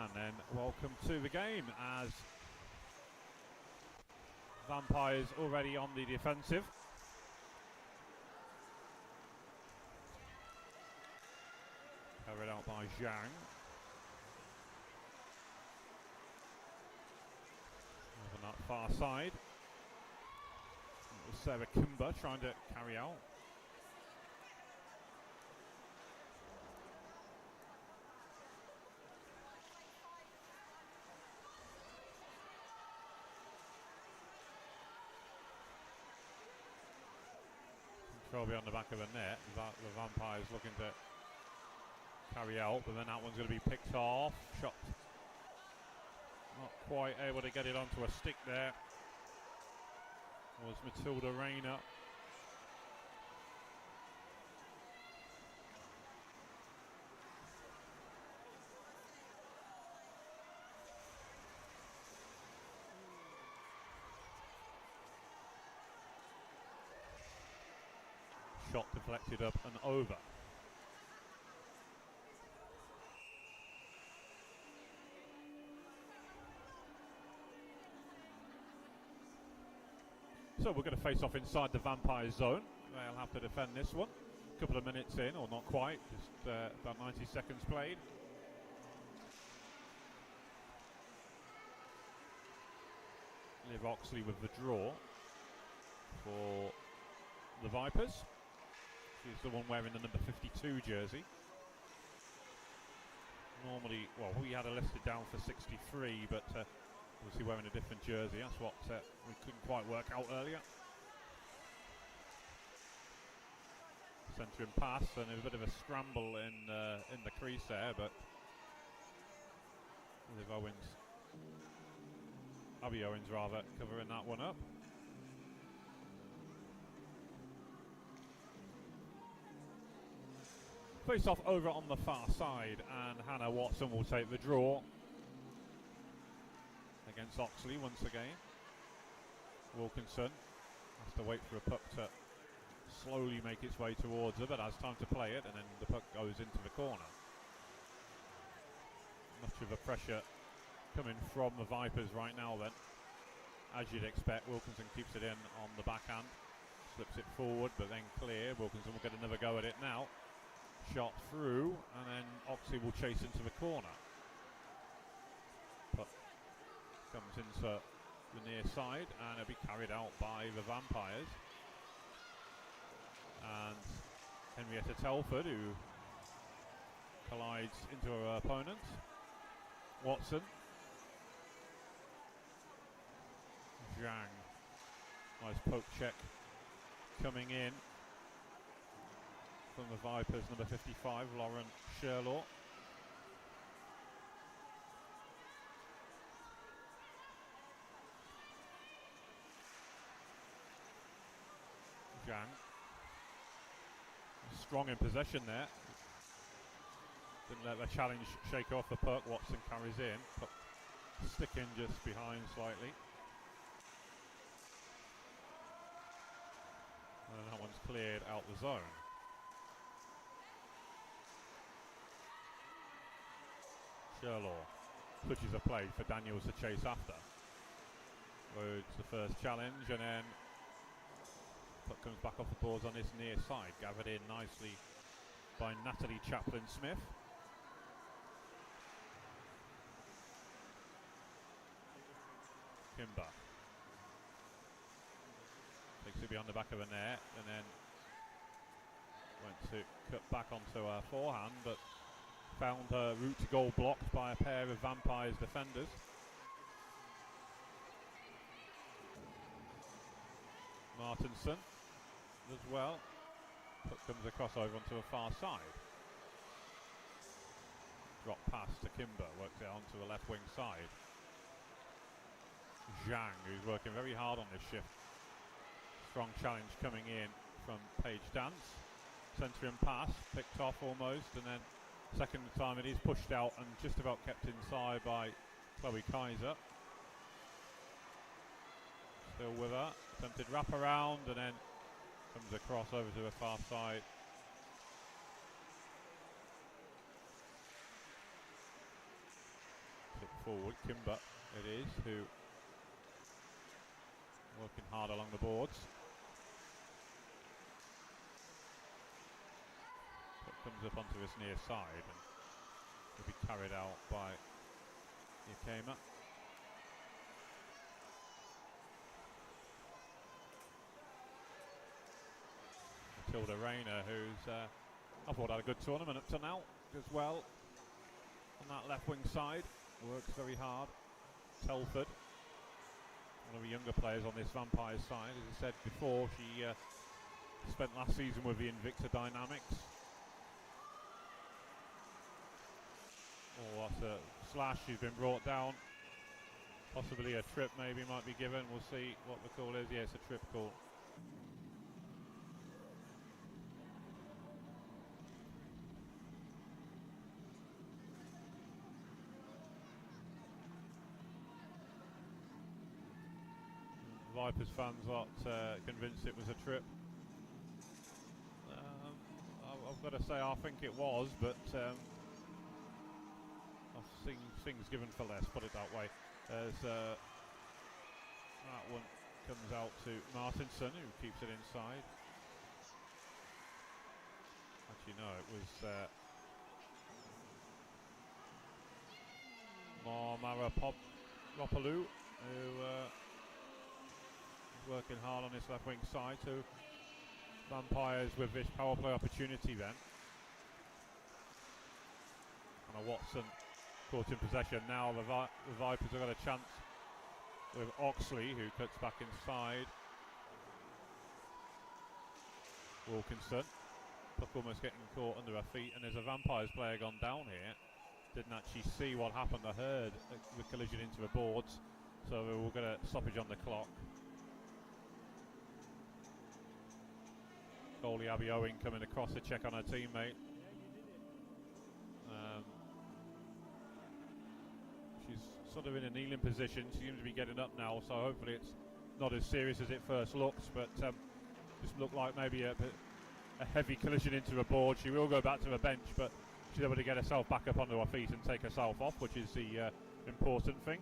And then welcome to the game as Vampires already on the defensive. Carried out by Zhang. Over that far side. It was Sarah Kimber trying to carry out. Control beyond the back of the net. The Vampires looking to carry out, but then that one's going to be picked off. Shot not quite able to get it onto a stick there. Was Matilda Rayner. Shot deflected up and over. So we're going to face off inside the Vampire zone. They'll have to defend this one. A couple of minutes in, or not quite, just about 90 seconds played. Liv Oxley with the draw for the Vipers. She's the one wearing the number 52 jersey. Normally, well, we had her listed down for 63, but obviously wearing a different jersey. That's what we couldn't quite work out earlier. Centering pass and a bit of a scramble in the crease there, but Liv Owens, Abby Owens rather, covering that one up. Face off over on the far side, and Hannah Watson will take the draw against Oxley once again. Wilkinson has to wait for a puck to slowly make its way towards her, but has time to play it, and then the puck goes into the corner. Much of the pressure coming from the Vipers right now then. As you'd expect, Wilkinson keeps it in on the backhand, slips it forward, but then clear. Wilkinson will get another go at it now. Shot through, and then Oxley will chase into the corner. Puck comes into the near side, and it'll be carried out by the Vampires. And Henrietta Telford, who collides into her opponent. Watson. Zhang. Nice poke check coming in from the Vipers, number 55, Lauren Sherlaw. Zhang. Strong in possession there. Didn't let the challenge shake off the puck. Watson carries in. Puck sticking just behind slightly. And that one's cleared out the zone. Sherlaw pushes a play for Daniels to chase after. Loads the first challenge, and then puck comes back off the boards on this near side, gathered in nicely by Natalie Chaplin-Smith. Kimber takes it beyond the back of the net, and then went to cut back onto her forehand, but found her route to goal blocked by a pair of Vampires defenders. Martinson as well. Puck comes across over onto the far side. Drop pass to Kimber, works it onto the left wing side. Zhang, who's working very hard on this shift. Strong challenge coming in from Paige Dance. Centering pass, picked off almost, and then second time it is pushed out and just about kept inside by Chloe Kaiser. Still with her. Attempted wrap around, and then comes across over to the far side. forward. Kimber it is, who working hard along the boards. It comes up onto this near side and will be carried out by Yakema. Matilda Rayner, who's I thought had a good tournament up to now as well on that left wing side, works very hard. Telford, one of the younger players on this Vampires side, as I said before, she spent last season with the Invicta Dynamics. Oh, that's a slash, she's been brought down. Possibly a trip maybe might be given, we'll see what the call is. Yeah, it's a trip call. Vipers fans aren't convinced it was a trip. I've got to say I think it was, but I've seen things given for less, put it that way. As that one comes out to Martinson, who keeps it inside. Actually no, it was Marmara Ropalou, who working hard on this left wing side. So Vampires with this power play opportunity then. And Watson caught in possession. Now the Vipers have got a chance with Oxley, who cuts back inside. Wilkinson. Puck almost getting caught under her feet, and there's a Vampires player gone down here. Didn't actually see what happened. I heard the collision into the boards, so we'll get a stoppage on the clock. Goalie Abby Owen coming across to check on her teammate. She's sort of in a kneeling position. She seems to be getting up now, so hopefully it's not as serious as it first looks, but just looked like maybe a heavy collision into a board. She will go back to the bench, but she's able to get herself back up onto her feet and take herself off, which is the important thing.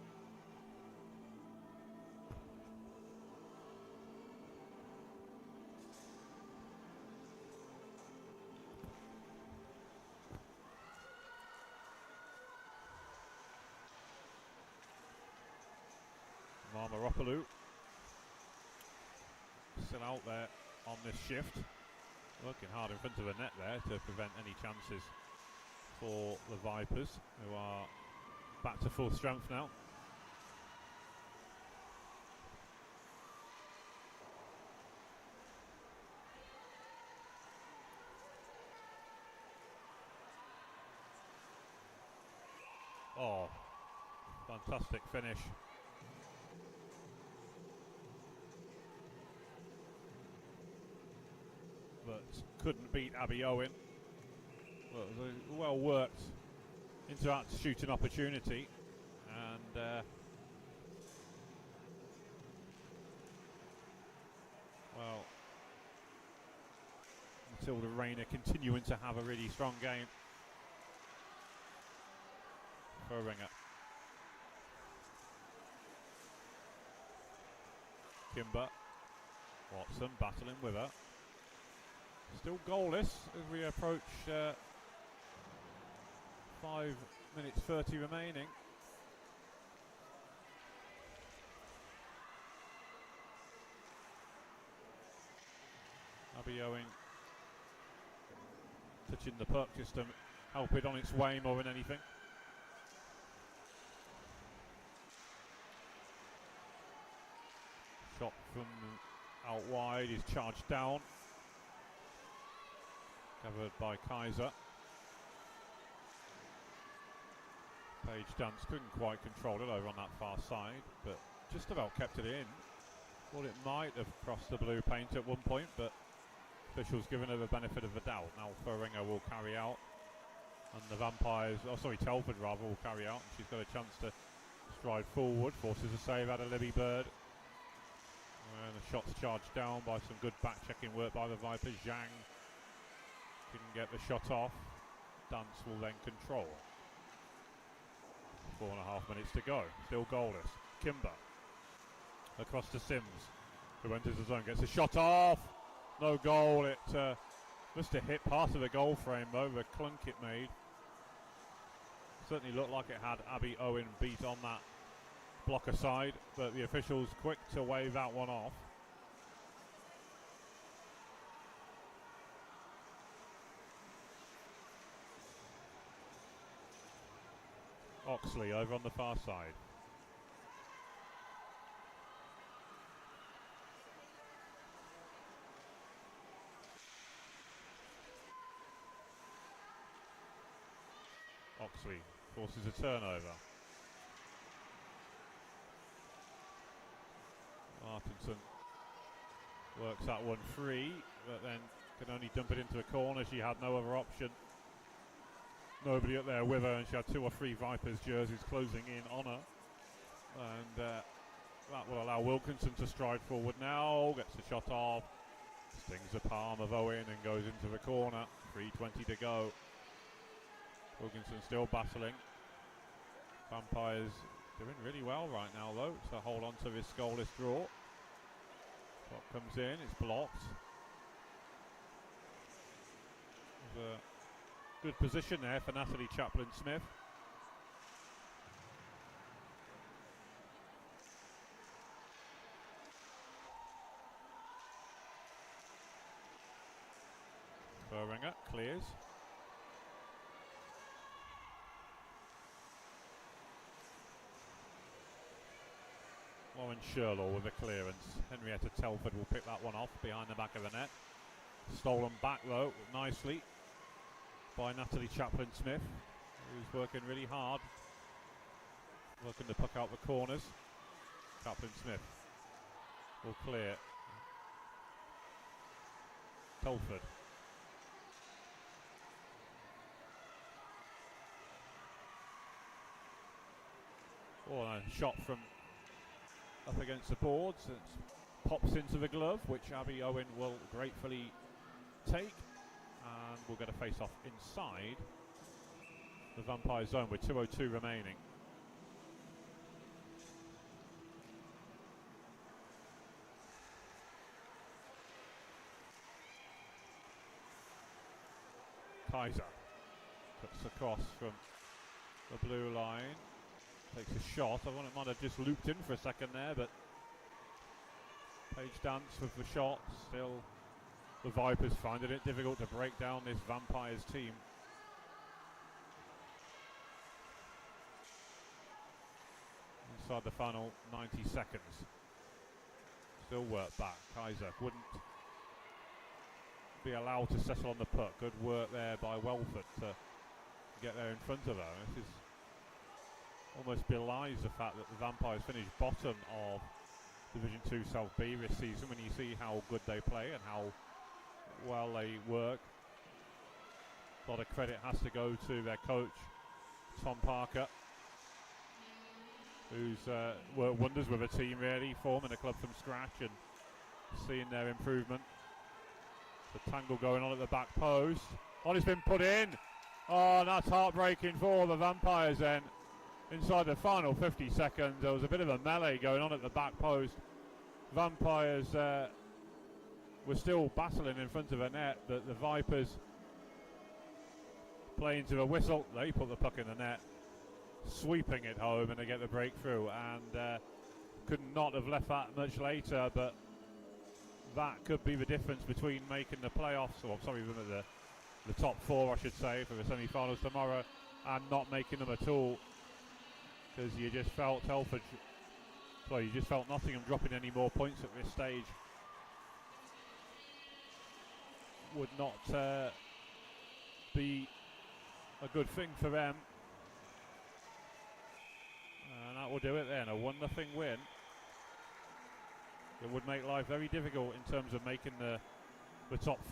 Marmaropoulos still out there on this shift, working hard in front of the net there to prevent any chances for the Vipers, who are back to full strength now. Oh, fantastic finish. But couldn't beat Abby Owen. Well, it was a well worked into that shooting opportunity, and well, Matilda Rayner continuing to have a really strong game for a ringer. Kimber, Watson battling with her. Still goalless as we approach 5 minutes 30 remaining. Abby Owen touching the puck just to help it on its way more than anything. Shot from out wide is charged down. Covered by Kaiser. Paige Dance couldn't quite control it over on that far side, but just about kept it in. Thought it might have crossed the blue paint at one point, but officials giving her the benefit of the doubt. Now Furringer will carry out, and the Vampires, Telford rather, will carry out, and she's got a chance to stride forward, forces a save out of Libby Bird. And the shot's charged down by some good back-checking work by the Vipers. Zhang couldn't get the shot off. Dance will then control. 4.5 minutes to go. Still goalless. Kimber across to Sims, who enters the zone, gets a shot off. No goal. It must have hit part of the goal frame though, the clunk it made. Certainly looked like it had Abby Owen beat on that blocker side, but the officials quick to wave that one off. Oxley over on the far side. Oxley forces a turnover. Martinson works that one free, but then can only dump it into a corner. She had no other option. Nobody up there with her, and she had 2 or 3 Vipers jerseys closing in on her. And that will allow Wilkinson to stride forward now. Gets the shot off. Stings the palm of Owen and goes into the corner. 3:20 to go. Wilkinson still battling. Vampires doing really well right now though to hold on to this goalless draw. Shot comes in, it's blocked. There's a good position there for Natalie Chaplin-Smith. Burringer clears. Lauren Sherlaw with a clearance. Henrietta Telford will pick that one off behind the back of the net. Stolen back though nicely by Natalie Chaplin-Smith, who's working really hard, working to puck out the corners. Chaplin-Smith will clear. Telford. Oh, a shot from up against the boards. It pops into the glove, which Abby Owen will gratefully take. And we'll get a face-off inside the Vampire zone with 2:02 remaining. Kaiser cuts across from the blue line. Takes a shot. I thought it might have just looped in for a second there, but Paige Dance with the shot. Still, the Vipers finding it difficult to break down this Vampires team. Inside the final 90 seconds. Still work back. Kaiser wouldn't be allowed to settle on the puck. Good work there by Welford to get there in front of her. This is almost belies the fact that the Vampires finished bottom of Division 2 South B this season when you see how good they play and how well they work. A lot of credit has to go to their coach, Tom Parker, who's worked wonders with a team really, forming a club from scratch and seeing their improvement. The tangle going on at the back post. Oh, it's been put in. Oh, that's heartbreaking for the Vampires then. Inside the final 50 seconds, there was a bit of a melee going on at the back post. Vampires were still battling in front of the net, but the Vipers playing to a whistle. They put the puck in the net, sweeping it home, and they get the breakthrough. And could not have left that much later, but that could be the difference between making the playoffs, or sorry, even at the top 4, I should say, for the semi-finals tomorrow, and not making them at all. Because you just felt you just felt Nottingham dropping any more points at this stage would not be a good thing for them. And that will do it then, a 1-0 win. It would make life very difficult in terms of making the top 4.